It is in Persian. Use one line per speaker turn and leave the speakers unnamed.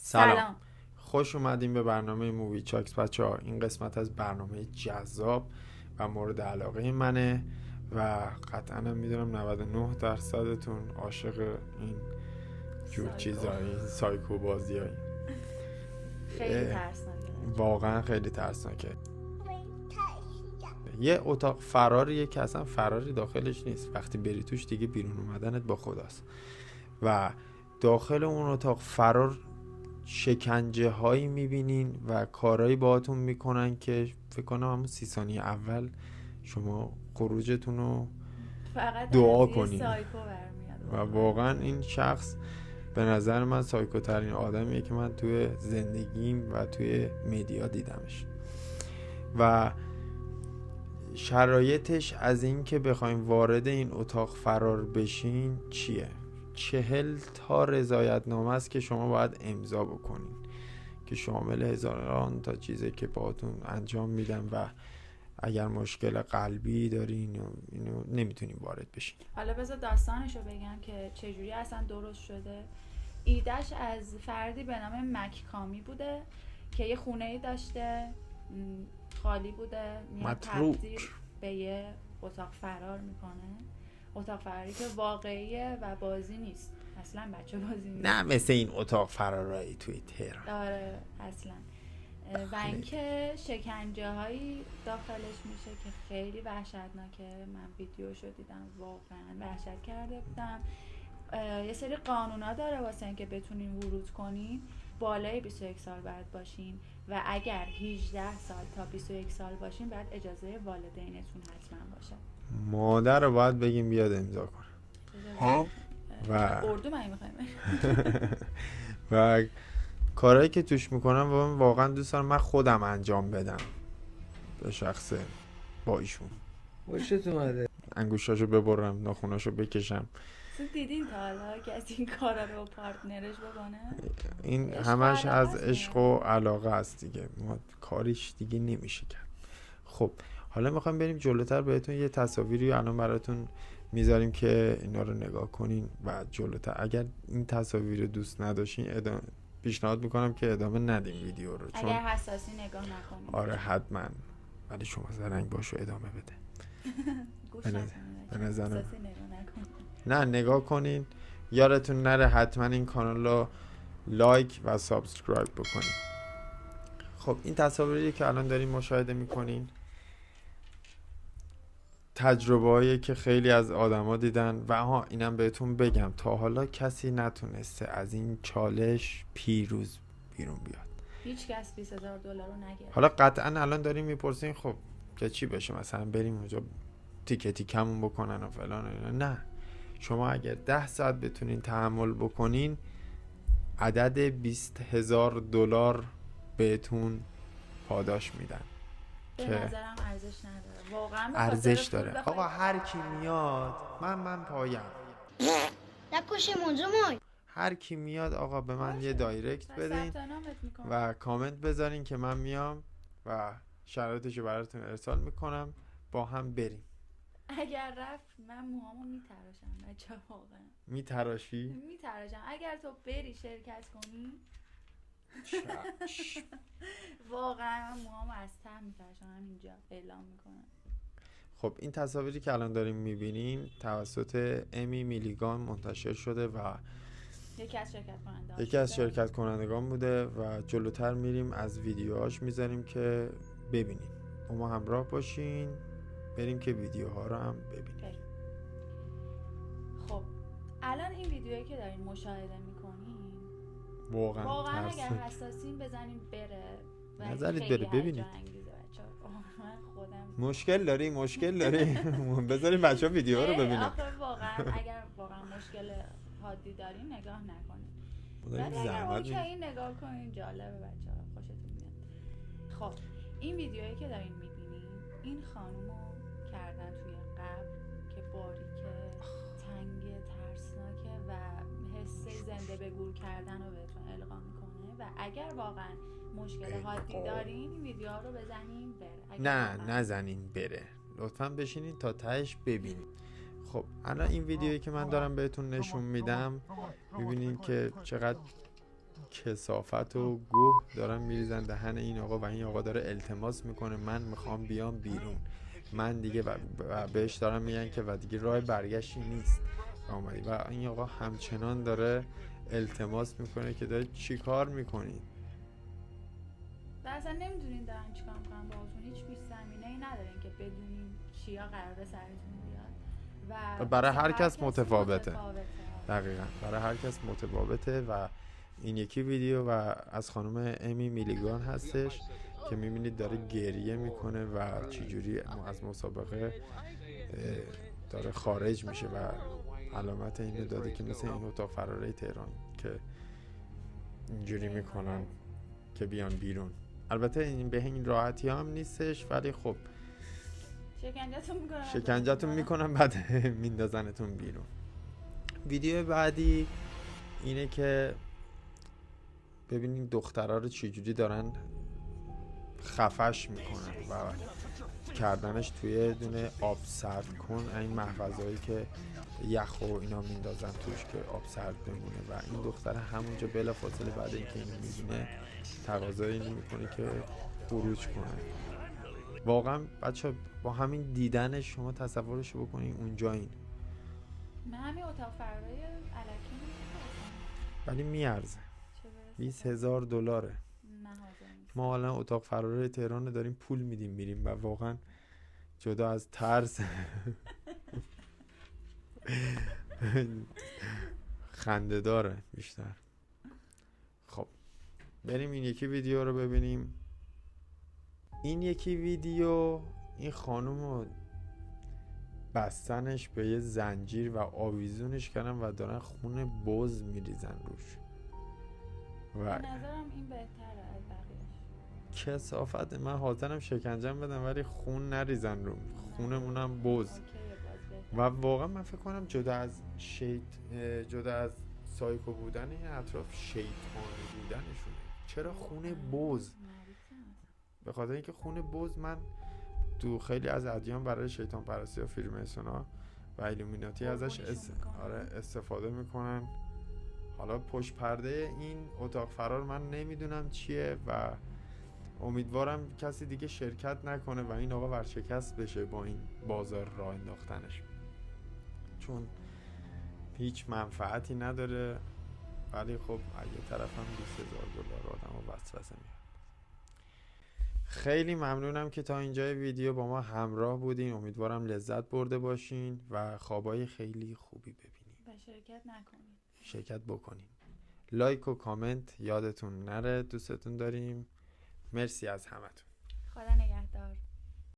سلام. خوش اومدیم به برنامه مووی چاکس بچه‌ها. این قسمت از برنامه جذاب و مورد علاقه منه و قطعا هم میدونم 99%تون عاشق این جور چیزایی، سایکو بازیایی.
خیلی ترسناکه،
واقعا خیلی ترسناکه. یه اتاق فراریه که اصلا فراری داخلش نیست، وقتی بری توش دیگه بیرون اومدنت با خداست. و داخل اون اتاق فرار شکنجه هایی میبینین و کارهایی باهاتون میکنن که فکر کنم همون 30 ثانیه اول شما خروجتون رو
فقط
دعا
از یه
کنین.
سایکو برمیاد
و واقعا این شخص به نظر من سایکو ترین آدمیه که من توی زندگیم و توی مدیا دیدمش. و شرایطش از این که بخوایم وارد این اتاق فرار بشین چیه؟ 40 تا رضایتنامه است که شما باید امضا بکنین که شامل هزاران تا چیزه که باهاتون انجام میدن و اگر مشکل قلبی دارین اینو نمیتونین وارد بشین.
حالا بذار داستانشو بگم که چجوری اصلا درست شده. ایدهش از فردی به نام مک‌کامی بوده که یه خونه‌ای داشته، خالی بوده، میاد تبدیل به یه اتاق فرار میکنه. اتاق فراری که واقعیه و بازی نیست، اصلا بچه بازی نیست،
نه مثل این اتاق فرارایی توی تهران.
آره اصلا. و اینکه شکنجه هایی داخلش میشه که خیلی وحشتناکه. من ویدیوشو دیدم، واقعا وحشت کرده بودم. یه سری قانونا داره واسه اینکه بتونین ورود کنین. بالای 21 سال باید باشین و اگر 18 سال تا 21 سال باشین باید اجازه والدینتون حتما باشه.
مادر رو باید بگیم بیاد امضا کنه. و
اردو من میخوایم
و کارهایی که توش میکنم واقعا دوست دارم من خودم انجام بدم به شخصه با ایشون.
خوشت اومده؟
انگوشاشو ببرم، ناخوناشو بکشم.
دیدین تا حالا که از این کارا رو پارتنرش بکنه؟
این همش از عشق و علاقه است دیگه، ما کاریش دیگه نمیشه کرد. خب حالا میخوایم بریم جلوتر، بهتون یه تصاویری الان براتون میذاریم که اینا رو نگاه کنین و جلوتر اگر این تصاویر رو دوست نداشتین پیشنهاد میکنم که ادامه ندیم ویدیو رو، چون
اگر حساسی نگاه نکنین.
آره حتما، ولی شما زرنگ باشو ادامه بده. به نظرم نه نگاه کنین، یادتون نره حتما این کانال رو لایک و سابسکرایب بکنین. خب این تصاویری که الان دارین مشاهده میکنین تجربه هایی که خیلی از آدما دیدن و اینم بهتون بگم تا حالا کسی نتونسته از این چالش پیروز بیرون بیاد.
هیچ کس $20,000 رو نگرفت.
حالا قطعا الان دارین میپرسین خب که چی بشه، مثلا بریم اونجا تیکه تیکمون بکنن و فلان و اینا. نه، شما اگر 10 ساعت بتونین تحمل بکنین عدد $20,000 بهتون پاداش میدن
به نظرم ارزش نداره، واقعا
ارزش داره. آقا هر کی میاد من پایم
نکشه موضوع
هر کی میاد آقا به من یه دایرکت بدین و کامنت بذارین که من میام و شرایطشو براتون ارسال میکنم، با هم بریم.
اگر رفت من موهامو میتراشم بچه، واقعا
میتراشی؟
میتراشم اگر تو بری شرکت کنی. واقعا من موهامو از ته میتراشم، اینجا اعلام میکنم.
خب این تصاویری که الان داریم میبینین توسط امی میلیگان منتشر شده و یکی از شرکت کنندگان بوده و جلوتر میریم از ویدیوهاش میذاریم که ببینیم. ما همراه باشین بریم که ویدیوها رو هم ببینیم.
خب الان این ویدیویی که دارین مشاهده میکنین
واقعا
اگر حساسین بزنین بره،
نذارید بره، ببینید.
خودم
مشکل داری بذارین بچه‌ها ویدیو رو ببینن.
آخه واقعا اگر واقعا مشکل حادی دارین نگاه نکنین، ولی اگر اوکی نگاه کنین جالبه بچه‌ها، خوشتون میاد. خب این ویدیویی که دارین میبینین این خانومو کردن توی قبر که باریکه، تنگ، ترسناکه و حس زنده به گور کردن رو بهتون القا میکنه و اگر واقعا مشکل حادی دارین این ویدیوها رو بزنین بره.
نه نزنین بره، لطفاً بشینین تا تهش ببینید. خب الان این ویدیویی که من دارم بهتون نشون میدم میبینین که چقدر کثافت و گوه دارن میریزن دهن این آقا و این آقا داره التماس میکنه من میخوام بیام بیرون، من دیگه و بهش دارن میگن که و دیگه راه برگشتی نیست و اومدی و این آقا همچنان داره التماس میکنه که داره چی کار میکنید.
و اصلا نمیدونین دارن چیکار میکنن باهاتون، هیچ پیش زمینه ای ندارین که بدونین چیا قراره سرتون بیاد و
برای هر کس متفاوته.
متفاوته.
دقیقاً برای هر کس متفاوته و این یکی ویدیو و از خانم امی میلیگان هستش که میبینید داره گریه میکنه و چجوری از مسابقه داره خارج میشه و علامت اینو داده که مثل این اتاق فراری تهران که اینجوری میکنن که بیان بیرون. البته این به این راحتی هم نیستش ولی خب شکنجتون میکنن بعد میندازنتون بیرون. ویدیو بعدی اینه که ببینید دخترها رو چجوری دارن خفش میکنن و کردنش توی دونه آب سرد کن، این محفظه‌ای که یخ و اینا میندازن توش که آب سرد بمونه و این دختر همونجا بلافاصله بعد اینکه اینو میبینه تقاضای اینو میکنه که خروج کنه. واقعا بچه با همین دیدنش شما تصورش بکنین اونجا این
من همین اتاق فراری الکی
ولی میارزه $20,000. ما حالا اتاق فراری تهران رو داریم پول میدیم میریم و واقعا جدا از ترس خنده داره بیشتر. خب بریم این یکی ویدیو رو ببینیم. این یکی ویدیو این خانوم رو بستنش به یه زنجیر و آویزونش کردن و دارن خون بز میریزن روش و
به نظرم این بهتره از بقیه‌اش.
کثافت. من حاضرم شکنجم بدم ولی خون نریزن روم، خونمونم بز. و واقعا من فکر کنم جدا از سایکو بودن این اطراف شیطانی بودنشونه. چرا خون بز؟ به خاطر اینکه خون بز من تو خیلی از ادیان برای شیطان پرستی و فریمسونا و ایلومیناتی ازش استفاده میکنن. حالا پشت پرده این اتاق فرار من نمیدونم چیه و امیدوارم کسی دیگه شرکت نکنه و این آقا ورشکست بشه با این بازار راه انداختنش، چون هیچ منفعتی نداره ولی خب اگه طرف هم $20,000 آدم رو وسوسه میاد. خیلی ممنونم که تا اینجای ویدیو با ما همراه بودین. امیدوارم لذت برده باشین و خوابای خیلی خوبی ببینین
و
شرکت بکنین. لایک و کامنت یادتون نره. دوستتون داریم. مرسی از همتون.